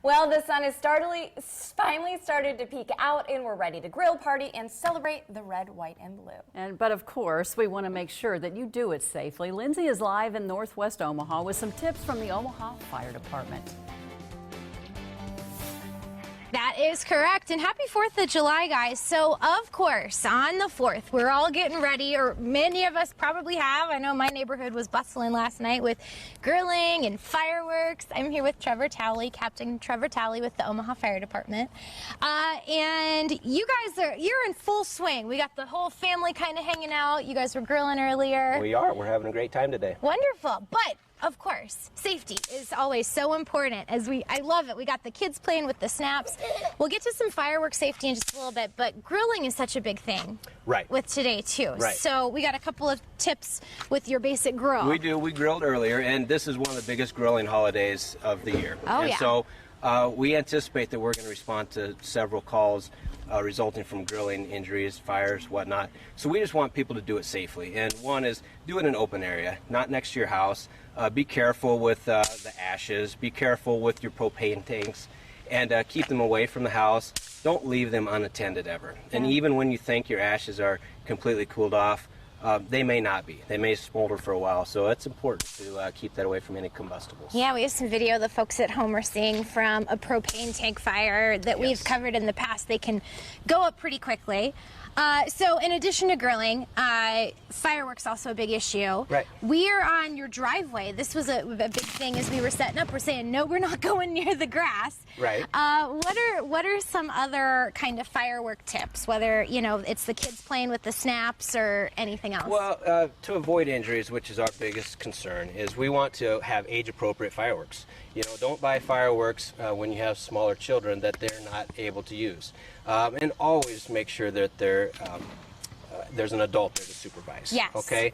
Well, the sun has finally started to peek out, and we're ready to grill, party, and celebrate the red, white, and blue. But of course, we want to make sure that you do it safely. Lindsay is live in Northwest Omaha with some tips from the Omaha Fire Department. That is correct, and happy 4th of July, guys. So, of course, on the 4th, we're all getting ready, or many of us probably have. I know my neighborhood was bustling last night with grilling and fireworks. I'm here with Trevor Talley, Captain Trevor Talley with the Omaha Fire Department. And you guys you're in full swing. We got the whole family kind of hanging out. You guys were grilling earlier. We are. We're having a great time today. Wonderful. But of course, safety is always so important. I love it. We got the kids playing with the snaps. We'll get to some fireworks safety in just a little bit, but grilling is such a big thing. Right. With today too. Right. So we got a couple of tips with your basic grill. We do. We grilled earlier, and this is one of the biggest grilling holidays of the year. Oh, and yeah. So we anticipate that we're going to respond to several calls resulting from grilling injuries, fires, whatnot. So we just want people to do it safely. And one is do it in an open area, not next to your house. Be careful with the ashes. Be careful with your propane tanks, and keep them away from the house. Don't leave them unattended ever. And even when you think your ashes are completely cooled off, they may not be. They may smolder for a while, so it's important to keep that away from any combustibles. Yeah, we have some video the folks at home are seeing from a propane tank fire that we've covered in the past. They can go up pretty quickly. So in addition to grilling, fireworks also a big issue. Right. We are on your driveway. This was a big thing as we were setting up. We're saying, no, we're not going near the grass. Right. What are some other kind of firework tips, whether, you know, it's the kids playing with the snaps or anything else? Well, to avoid injuries, which is our biggest concern, is we want to have age-appropriate fireworks. You know, don't buy fireworks when you have smaller children that they're not able to use. And always make sure that there's an adult there to supervise. Yes. Okay?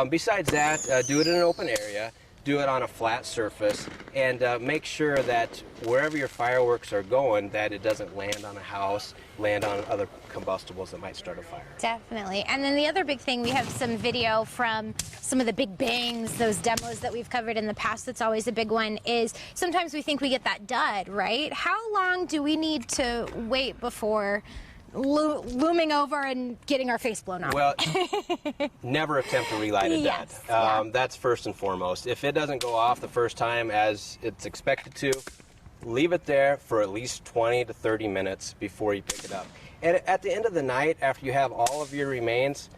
Besides that, do it in an open area. Do it on a flat surface, and make sure that wherever your fireworks are going, that it doesn't land on a house, land on other combustibles that might start a fire. Definitely. And then the other big thing, we have some video from some of the big bangs, those demos that we've covered in the past. That's always a big one, is sometimes we think we get that dud, right? How long do we need to wait before looming over and getting our face blown off? Well, never attempt to relight a dud. Yes, That's first and foremost. If it doesn't go off the first time as it's expected to, leave it there for at least 20 to 30 minutes before you pick it up. And at the end of the night, after you have all of your remains,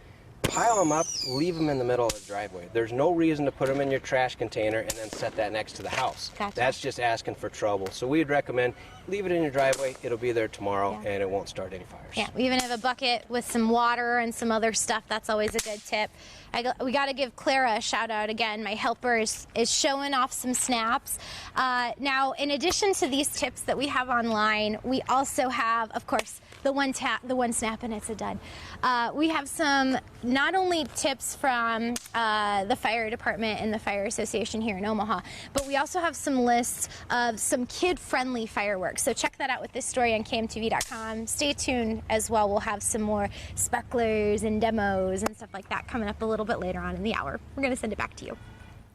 pile them up, leave them in the middle of the driveway. There's no reason to put them in your trash container and then set that next to the house. Gotcha. That's just asking for trouble. So we'd recommend leave it in your driveway. It'll be there tomorrow, and it won't start any fires. Yeah, we even have a bucket with some water and some other stuff. That's always a good tip. We got to give Clara a shout out again. My helper is showing off some snaps. Now, in addition to these tips that we have online, we also have, of course, the one snap and it's a dud. We have some not only tips from the fire department and the fire association here in Omaha, but we also have some lists of some kid-friendly fireworks. So check that out with this story on KMTV.com. Stay tuned as well. We'll have some more specklers and demos and stuff like that coming up a little bit later on in the hour. We're going to send it back to you.